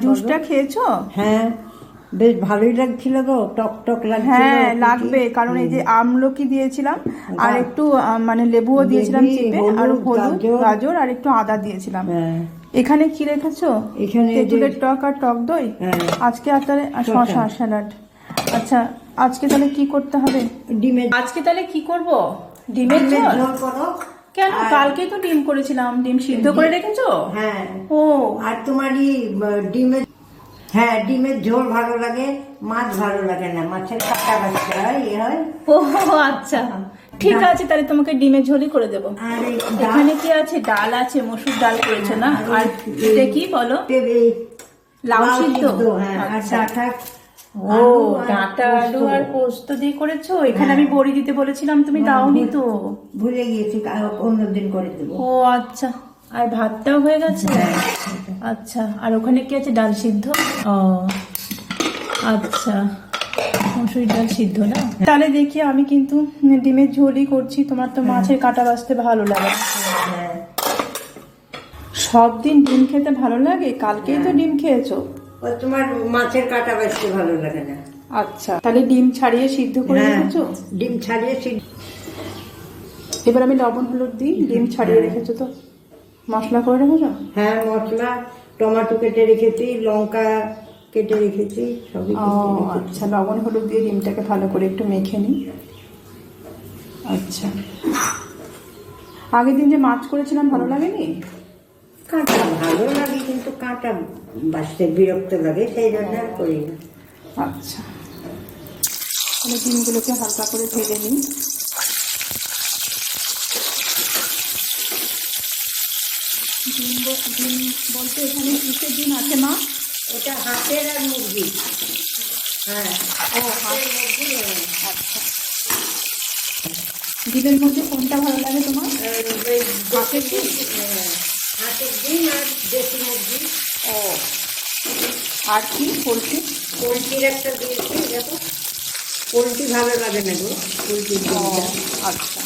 জুসটা খেয়েছো? হ্যাঁ, বেশ ভালোই লাগছিল গো, টক টক লাগছিল। হ্যাঁ লাগবে, কারণ এই যে আমলকি দিয়েছিলাম আর একটু মানে লেবুও দিয়েছিলাম চিপে, আর হলুদ, গাজর আর একটু আদা দিয়েছিলাম। এখানে কি রেখেছো? এখানে তেঁতুলের টক আর টক দই। আজকে আর তাহলে শসা স্যালাড। আচ্ছা, আজকে তাহলে কি করতে হবে? আজকে তাহলে কি করব? ডিমের ঝোল করো। কেন? কালকে তো ডিম করেছিলাম। ডিম সিদ্ধ করে রেখেছো? হ্যাঁ। ও, আর তোমারই ডিমের, হ্যাঁ ডিমের ঝোল ভালো লাগে, মাছ ভালো লাগে না, মাছের কাটা বাচ্চা হয় হয়। ও আচ্ছা, ঠিক আছে, তাহলে তোমাকে ডিমের ঝোলই করে দেবো। আর এখানে কি আছে? ডাল আছে, মসুর ডাল করেছো না? আর এটা কি বলো? লাউ সিদ্ধ। হ্যাঁ, আর ডাঁটা। ও, ডাঁটা আলু আর পোস্ত দিয়ে করেছো? এখানে আমি বড়ি দিতে বলেছিলাম, তুমি দাওনি তো। ভুলে গিয়েছি, অন্যদিন করে দেবো। ও আচ্ছা, আর ভাতটাও হয়ে গেছে। আচ্ছা, আর ওখানে কি আছে? ডাল সিদ্ধ। ও আচ্ছা, মসুর ডাল সিদ্ধ না? তাহলে দেখি, আমি কিন্তু ডিমের ঝোলই করছি। তোমার তো মাছের কাঁটা বাছতে ভালো লাগে। সব দিন ডিম খেতে ভালো লাগে? কালকেই তো ডিম খেয়েছো। তোমার মাছের কাঁটা বাছতে ভালো লাগে না। আচ্ছা, তাহলে ডিম ছাড়িয়ে সিদ্ধ করে রেখেছো? ডিম ছাড়িয়ে সিদ্ধ। এবার আমি লবণ হলুদ দিই। ডিম ছাড়িয়ে রেখেছো তো? মশলা করে রেখেছো? হ্যাঁ, মশলা টমেটো কেটে রেখেছি, লঙ্কা কেটে রেখেছি, সবই। আচ্ছা, লবণ হলুদ দিয়ে ডিমটাকে ভালো করে একটু মেখে নিই। আচ্ছা, আগের দিন যে মাছ করেছিলাম ভালো লাগেনি? কাঁটা ভালো লাগে, কিন্তু কাঁটা বাছতে বিরক্ত লাগে, সেই জন্য আর করি না। আচ্ছা, তাহলে ডিমগুলোকে হালকা করে ভেজে নিই। ডিম বলতে এখানে কিসের ডিম আছে মা? এটা হাঁসের আর মুরগি। হ্যাঁ, ও হাঁস মুরগি। আচ্ছা, ডিমের মধ্যে কোনটা ভালো লাগে তোমার? হাঁসের ডিম। হাঁসের ডিম আর দেশি মুরগি। ও, আর কি? পোলট্রি? পোলট্রির একটা দিয়েছি, দেখো। পোলট্রি ভালো লাগে না গো, পোলট্রির ডিমটা। আচ্ছা,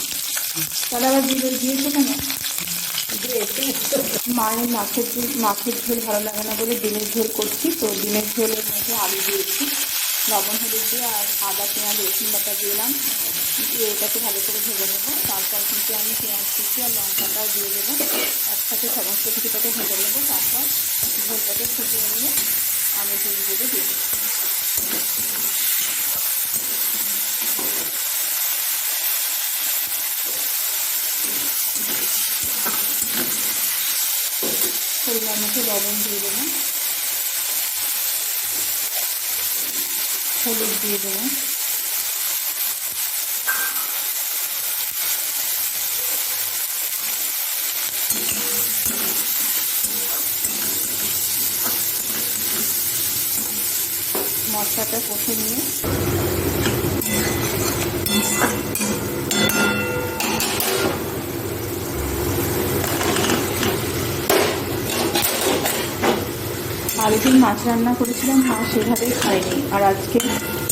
তাহলে আবার দিয়েছো কেন? মায়ের মাছের ঝোল ভালো লাগে না বলে ডিমের ঝোল করছি। তো ডিমের ঝোলের মধ্যে আলু দিয়েছি, লবণ হলুদ দিয়ে, আর আদা পেঁয়াজ রসুন বাটা দিলাম। এটাকে ভালো করে ভেজে নেবো। তারপর কিন্তু আমি পেঁয়াজ কুচি আর লঙ্কাটাও দিয়ে দেবো, একসাথে সমস্ত কিছুটাকে ভেজে নেবো। তারপর ঝোলটাকে ফুটিয়ে নিয়ে আমি ডিমগুলো দিয়ে দেবো। পরিমাণ মতো লবণ দিয়ে দেবো, হলুদ দিয়ে দেবো, মশলাটা কষে নিয়ে আগের মাছ রান্না করেছিলাম, মা সেভাবেই খায়নি, আর আজকে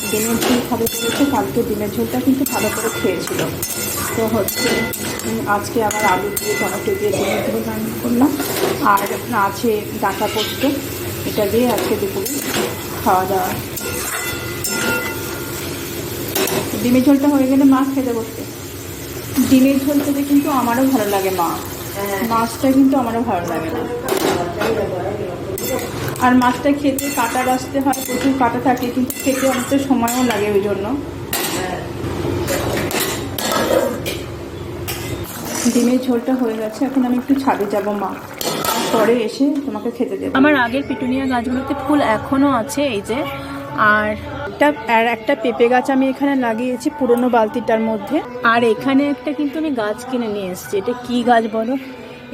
ডিমের ঝোল খাবে বলেছে। কালকে ডিমের ঝোলটা কিন্তু ভালো করে খেয়েছিল। তো হচ্ছে আজকে আবার আলু দিয়ে টমেটো দিয়ে ডিমের ঝোল রান্না করলাম, আর আছে ডাঁটা পোস্ত, এটা দিয়ে আজকে দুপুরে খাওয়া দাওয়া। ডিমের ঝোলটা হয়ে গেলে মাছ খেতে বসতে। ডিমের ঝোল খেতে কিন্তু আমারও ভালো লাগে মা, মাছটা কিন্তু আমারও ভালো লাগে না। আর মাছটা খেতে কাঁটা বাছতে হয়, প্রচুর কাঁটা থাকে, কিন্তু খেতে অনেকটা সময়ও লাগে, ওই জন্য। ডিমের ঝোলটা হয়ে গেছে, এখন আমি একটু ছাদে যাব মা, পরে এসে তোমাকে খেতে দেবো। আমার আগের পিটুনিয়া গাছগুলোতে ফুল এখনও আছে, এই যে। আর একটা পেঁপে গাছ আমি এখানে লাগিয়েছি পুরনো বালতিটার মধ্যে। আর এখানে একটা কিন্তু আমি গাছ কিনে নিয়ে এসেছি। এটা কি গাছ বলো?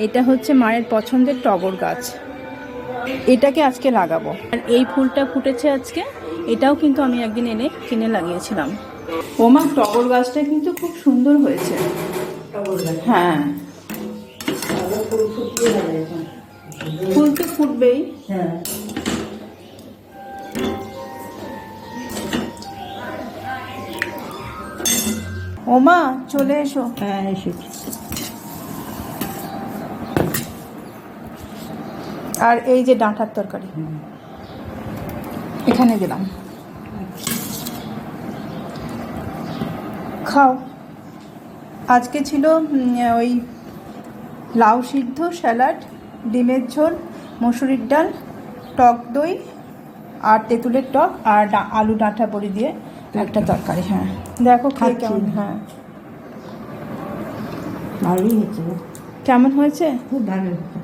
এটা হচ্ছে মায়ের পছন্দের টগর গাছ। এটাকে আজকে লাগাবো। আর এই ফুলটা ফুটেছে আজকে, এটাও কিন্তু আমি একদিন এনে কিনে লাগিয়েছিলাম। ও মা, টগর গাছটা কিন্তু খুব সুন্দর হয়েছে। হ্যাঁ, ফুল তো ফুটবেই। হ্যাঁ, ও মা, চলে এসো। হ্যাঁ এসেছি। আর এই যে ডাঁটার তরকারি। এখানে দিলাম, খাও। আজকে ছিল ওই লাউ সিদ্ধ, স্যালাড, ডিমের ঝোল, মসুরির ডাল, টক দই আর তেঁতুলের টক আর আলু ডাঁটা বড়ি দিয়ে একটা তরকারি। হ্যাঁ দেখো খেয়ে খাচ্ছি। কেমন, হ্যাঁ ভালোই হয়েছে, কেমন হয়েছে? খুব ভালো হয়েছে।